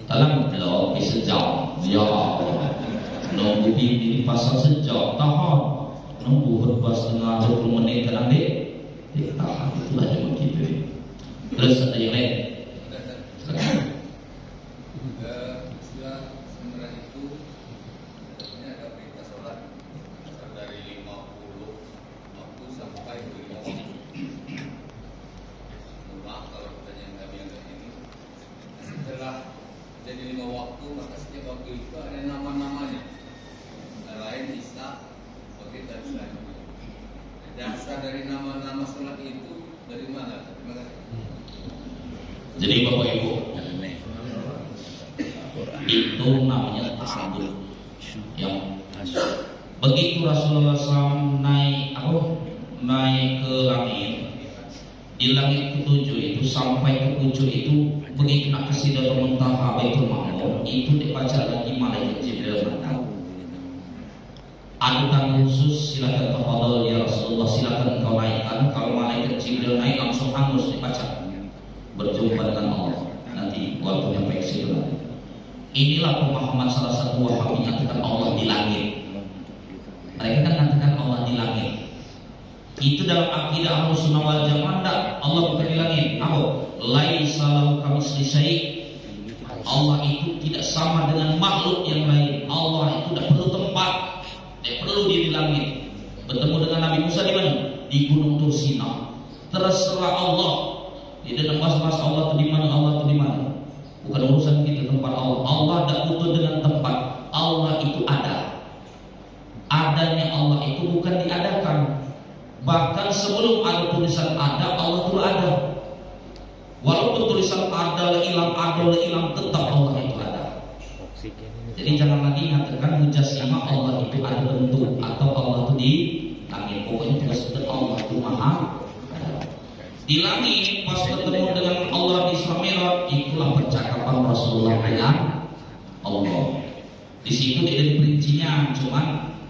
Dalam belok sejam, ya. Nunggu bini di pasar sejam, tahan. Nunggu khutbah setengah 20 menit kadang deh. Ditahan, itulah cuma gitu. Terus ada yang lain. Sudah sebenarnya itu ini ada perintah sholat dari 50 waktu sampai 5 waktu. Maaf kalau pertanyaan kami yang ini. Setelah jadi 5 waktu maka setiap waktu itu ada nama-namanya. Antara lain Isya, Maghrib dan selanjutnya. Dasar dari nama-nama sholat itu dari mana? Terima kasih. Jadi Bapak Ibu, itu namanya ta'abud. Yang begitu Rasulullah SAW naik ke langit, di langit ketujuh itu sampai ke puncak itu begitu nak ke Sidratul Muntaha Baitul Ma'mur itu dibaca lagi malaikat Jibril datang. Ada tamu khusus, silakan tafadhol ya Rasulullah, silakan kau naikkan. Kalau malaikat Jibril naik langsung hangus dibaca berjumpa dengan Allah. nanti waktu yang fleksibel. Inilah pemahaman salah satu Wahabi mengatakan Allah di langit. Mereka kan mengatakan Allah di langit. Itu dalam akidah Ahlussunnah wal Jamaah. Allah bukan di langit. Apa? Laisa lahu kamitslihi syai'. Allah itu tidak sama dengan makhluk yang lain. Allah itu tidak perlu tempat, tidak perlu dia di langit. Bertemu dengan Nabi Musa di mana? Di Gunung Tursina. Terserah Allah. Dia tidak mas-mas Allah itu di mana, Allah itu di mana. Bukan urusan kita tempat Allah. Allah tidak butuh dengan tempat. Allah itu ada. Adanya Allah itu bukan diadakan. Bahkan sebelum ada tulisan ada, Allah itu ada. Walaupun tulisan ada hilang, tetap Allah itu ada. Jadi jangan lagi mengatakan mujassimah Allah itu ada bentuk atau Allah itu di langit. Pokoknya kita sebut Allah itu maha. Di langit pas bertemu dengan Allah di Isra Mi'raj, itulah percakapan Rasulullah dengan Allah. Di situ tidak ada perincinya, cuman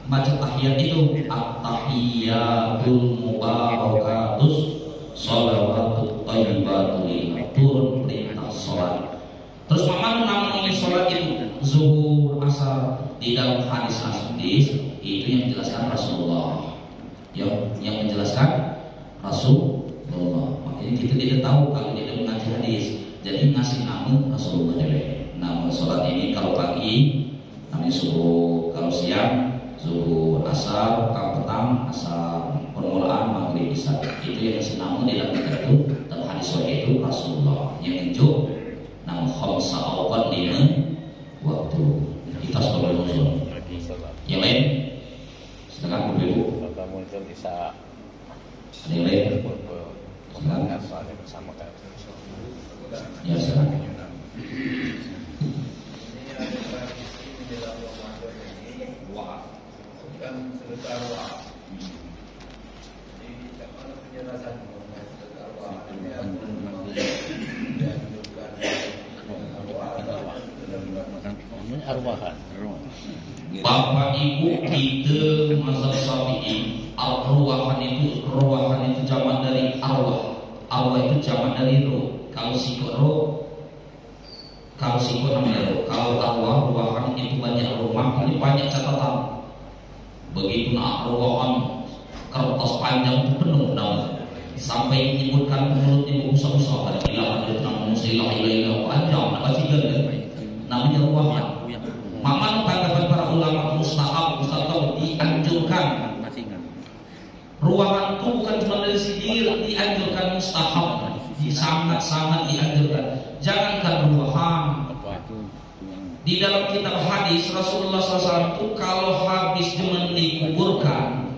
baca tahiyat itu at-tahiyatul mubarakatus shalawatut thayyibatul lillah, turun perintah salat. Terus mana ini salat itu zuhur, asar. Di dalam hadis itu yang menjelaskan Rasulullah, yang menjelaskan Rasulullah. Makanya kita tidak tahu kalau tidak mengaji hadis. Jadi ngasih nama Rasulullah deh. Nama sholat ini kalau pagi namanya subuh, kalau siang zuhur, asar, kalau petang asar, permulaan maghrib, isya. Itu yang ngasih nama di dalam kitab itu. Dalam hadis itu Rasulullah yang menunjuk nama khamsa awal 5 waktu. Kita sebagai muslim. Yang lain sedangkan berbeda. Ada yang lain? Bersama ya silakan. Ini ada tradisi menjelang Ramadan ini bukan sedekah wah. Jadi mana penjelasan sedekah wah ini arwahan. Bapak Ibu kita mazhab Syafi'i, arwahan itu jamak dari arwah. Arwah itu jamak dari roh. Kalau sikot roh, kalau sikot namanya roh. Kalau arwah, ruahan itu banyak roh. Makanya banyak catatan. Begitu nak arwahan, kertas panjang itu penuh nama. Sampai menyebutkan mulutnya berusaha-usaha. Ada ilah, ada nama musilah, ilah, panjang. Nak baca kan? Namanya ruahan. Mama tanggapan para ulama mustahab dianjurkan. Ruangan itu bukan cuma dari sendiri, dianjurkan mustahab, sangat-sangat dianjurkan. Jangankan ruangan. Di dalam kitab hadis Rasulullah SAW itu kalau habis jemen dikuburkan,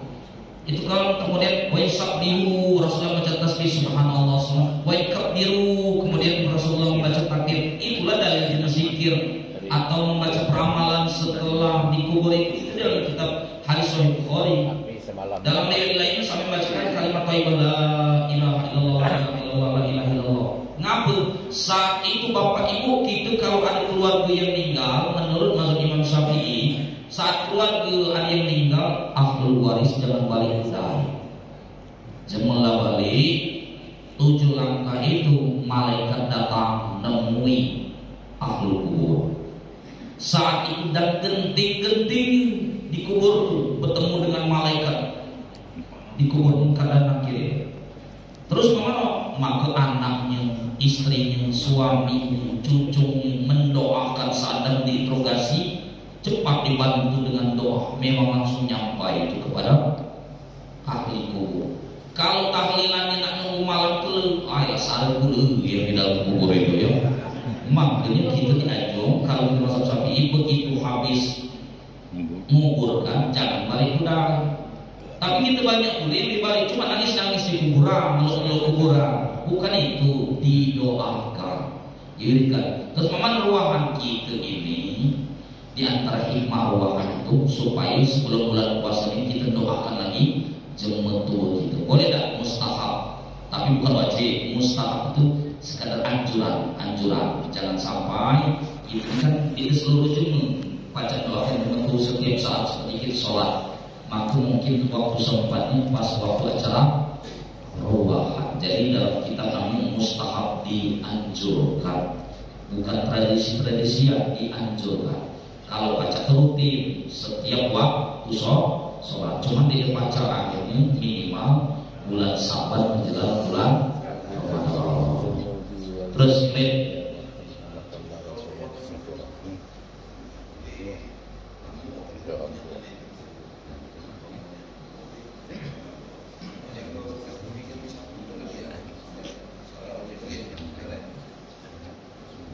itu kalau kemudian waisab biru, Rasulullah baca tasbih subhanallah semua, waikab biru, kemudian Rasulullah membaca takbir. Itulah dalil jenis zikir atau membaca peramalan setelah dikubur. Itu dalam kitab hadis Sahih Bukhari. Dalam dalil lain sampai membacakan kalimat thayyibah la ilaha illallah la ilaha illallah la ilaha illallah. Ngapa? Saat itu Bapak Ibu kita kalau ada keluarga yang meninggal, menurut mazhab Imam Syafi'i, saat keluarga ada yang meninggal, ahli waris jangan balik dari. Janganlah balik. 7 langkah itu malaikat datang nemui ahli kubur. Saat itu dan genting-genting dikubur bertemu dengan malaikat dikubur keadaan kiri. Terus kemana? Maka anaknya, istrinya, suaminya, cucunya mendoakan saat dan diinterogasi, cepat dibantu dengan doa. Memang langsung nyampai itu kepada ahli kubur. Kalau tahlilannya nak nunggu malam tu, ayah sadar dulu yang di dalam kubur itu ya. Makanya kita diajong kalau di mazhab Syafi'i begitu habis menguburkan jangan balik pulang. Tapi kita banyak boleh dibalik, cuma nangis-nangis di kuburan, meluk-meluk kuburan. Bukan itu, didoakan, dirikan. Terus memang ruangan kita ini di antara hikmah ruangan itu supaya sebelum bulan puasa ini kita doakan lagi jemetul gitu. Boleh tak? Mustahab, tapi bukan wajib. Mustahab itu sekadar anjuran. Jangan sampai itu kan itu seluruh jemaah baca doakan jemetul setiap saat sedikit sholat. Maka mungkin waktu sempatnya pas waktu acara ruwahan. Jadi dalam kitab namanya mustahab dianjurkan. bukan tradisi-tradisi yang dianjurkan. Kalau baca rutin setiap waktu sholat, cuman di baca akhirnya minimal bulan Saban menjelang bulan Ramadan. Terus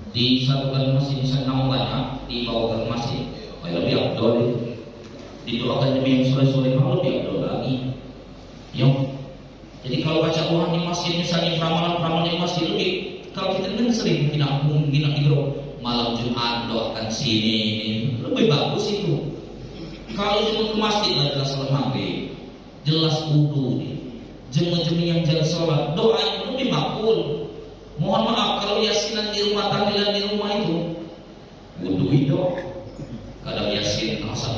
di satu kali masjid misalnya banyak dibawakan masjid, lebih abdul didoakan lebih yang sore-sore malam lebih abdul lagi. Jadi kalau baca doa di masjid misalnya ramalan di masjid lebih, kalau kita kan sering tidak hidro malam Jumat doakan sini lebih bagus itu. Kalau cuma ke masjid lah jelas sholat maghrib, jelas wudu, jemaah yang jalan sholat doanya lebih makbul. Mohon maaf kalau yasinan di rumah, tahlilan di rumah itu wudu itu kadang yasin asal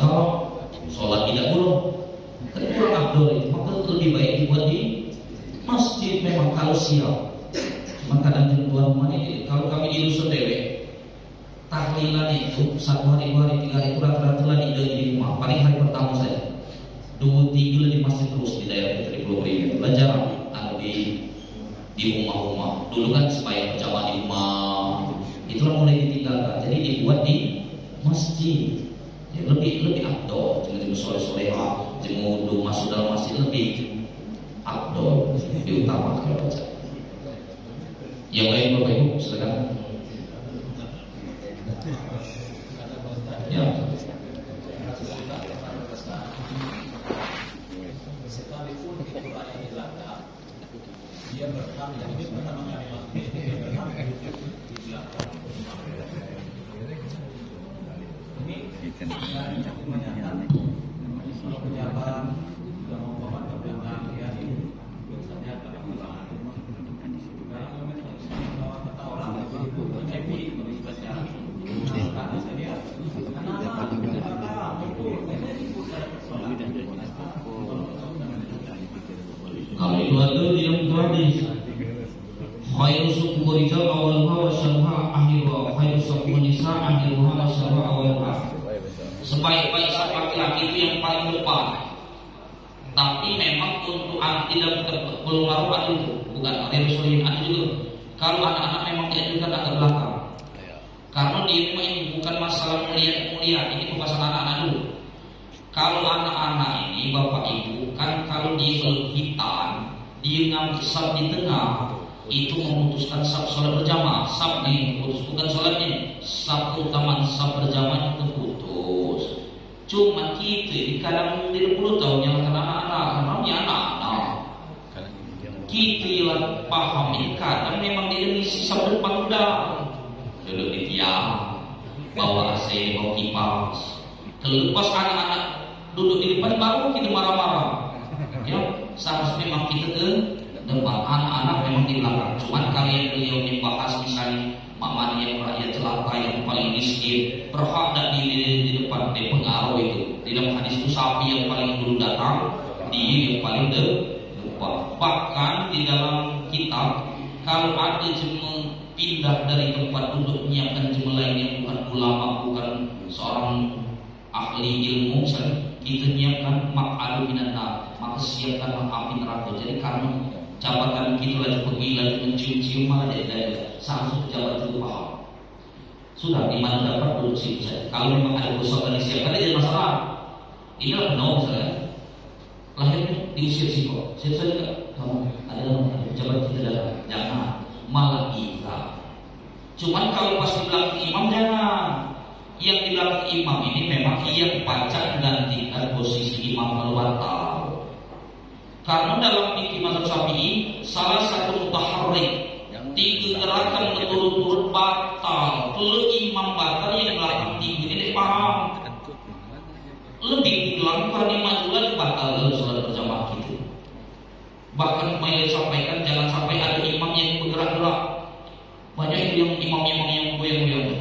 sholat tidak boleh, kan kurang abdul itu. Maka lebih baik dibuat di masjid memang kalau siap. Cuma kadang di luar rumah ini, kalau kami di dusun dewe tahlilan itu 1 hari, 2 hari, 3 hari rata-rata lah di rumah. Paling hari pertama saja 2-3 di masjid terus di daerah kita di Pulau Pringgan. Belajar di rumah-rumah. Dulu kan supaya berjamaah di rumah, itulah mulai ditinggalkan. Jadi dibuat di masjid. Ya, lebih abdol. Jangan sore-sore jemudu masuk dalam masjid lebih abdol, lebih utama kalau baca. Yang lain Bapak Ibu silakan. Ya. Sekalipun itu ayat dilanggar, dia berhak, jadi pertama kali dia berhak di belakang rumah. Ini yang kebanyakan kalau pejabat sudah mau bawa ke belakang dia biasanya dalam belakang. Karena memang bawa kata orang happy baca. Karena saya lihat anak-anak itu kalau itu ada di dalam hadis, khairu suku rijal awalha wa syarha akhirha, khairu suku nisa akhirha wa syarha awalha. Sebaik-baik laki-laki itu yang paling depan. Tapi memang untuk anak tidak keluar itu bukan Rasulullah ada juga. Kalau anak-anak memang diajukan agak belakang. Karena di rumah ini bukan masalah mulia, ini pembahasan anak-anak dulu. Kalau anak-anak ini Bapak Ibu kan kalau dia berhitan, dia ngambil sab di tengah, itu memutuskan sab sholat berjamaah. Sab nih putus, bukan sholatnya. Sab utama sab berjamaah itu putus. Cuma kita di kadang 30 tahun yang anak-anak, namanya anak-anak. Kita yang paham ini kadang memang dia misi sab depan udah duduk di tiang, bawa AC, bawa kipas. Terlepas anak-anak duduk di depan baru kita marah-marah. Ya, seharusnya memang kita ke depan, anak-anak memang di belakang. Cuman kalian beliau membahas misalnya mama yang rakyat celaka yang paling miskin berhak dan di depan, dia pengaruh itu. Di dalam hadis itu sapi yang paling dulu datang, dia yang paling depan. Bahkan di dalam kitab kalau ada jemaah pindah dari tempat duduk menyiapkan jemaah lain yang bukan ulama, bukan seorang ahli ilmu, kita menyiapkan mak'adu minannar, maka siapkan api neraka. Jadi karena jabatan kita lagi pergi lagi mencium-cium malah dari seharusnya pejabat itu paham. Sudah di mana dapat duduk situ saja. Kalau memang ada persoalan disiapkan tidak masalah. Inilah penuh misalnya. Lahirnya diusir sih kok. Saya saja kamu ada pejabat kita datang, jangan malah kita. Cuman kalau pas di belakang imam jangan. Yang di belakang imam ini memang yang baca menggantikan posisi imam kalau batal. Karena dalam fikih mazhab Syafi'i salah satu mutaharrik 3 gerakan berturut-turut batal. Kalau imam batal yang belakang 3 ini paham. Lebih dilakukan di maju lagi batal dalam sholat berjamaah itu. Bahkan saya sampaikan jangan sampai ada imam yang bergerak-gerak. Banyak yang imam-imam yang goyang-goyang.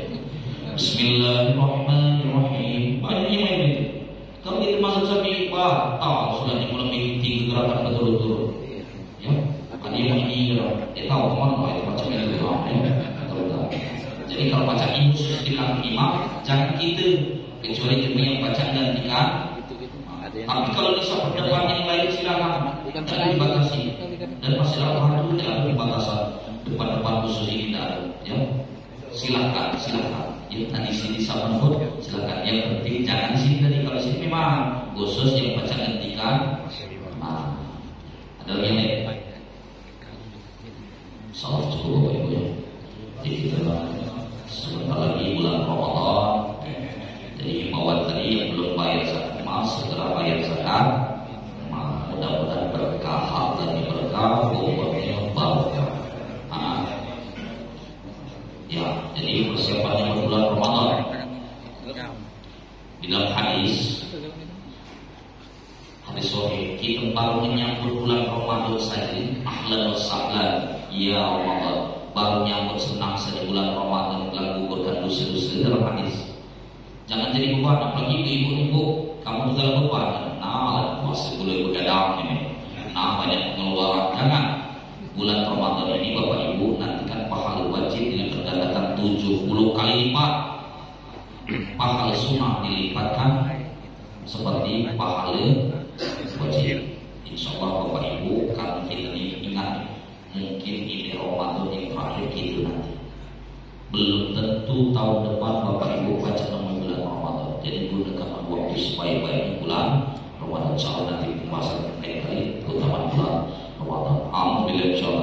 Bismillahirrahmanirrahim. Banyak yang main itu. Kalau kita masuk Syafi'i batal sudah dimulai 3 gerakan berturut-turut. Ya, ada yang ini tahu mana itu macam itu. Jadi Jadi kalau baca ibu sesudah imam, jangan kita, kecuali cuma yang baca gantikan. Tapi kalau bisa berdepan yang lain silakan, jangan dibatasi. Dan masalah waktu tidak ada pembatasan depan-depan khusus ini tidak ada. Ya, silakan. Ya, tadi sini sama pun silakan. Yang penting jangan di sini tadi. Kalau di sini memang khusus yang baca gantikan. Nah, ada lagi yang lain. Salah cukup ibu ya. Jadi kita sebentar lagi bulan Ramadan. Jadi himbauan tadi yang belum bayar zakat emas segera bayar zakat. Mudah-mudahan berkah hartanya berkah, umurnya barokah. Ya, jadi persiapannya bulan Ramadan. Di dalam hadis sahih, kita baru menyambut bulan Ramadan saja, ahlan wa sahlan ya Ramadan, baru menyambut senang saja bulan Ramadan telah gugurkan dosa-dosa dalam hadis. Jangan jadi beban, apalagi ibu-ibu, kamu dalam beban. Nah, masih boleh begadang ini. Nah, banyak pengeluaran. Jangan. Bulan Ramadan ini Bapak Ibu nantikan pahala wajib dilipat gandakan 70 kali lipat. Pahala sunnah dilipatkan seperti pahala wajib. Insya Allah Bapak Ibu, kalau kita ingat, mungkin ini Ramadan yang terakhir kita nanti. Belum tentu tahun depan Bapak Ibu baca nama bulan Ramadan. Jadi gunakan waktu sebaik-baiknya bulan Ramadan. Insya Allah nanti pembahasan lain kali, terutama bulan Ramadan. Alhamdulillah.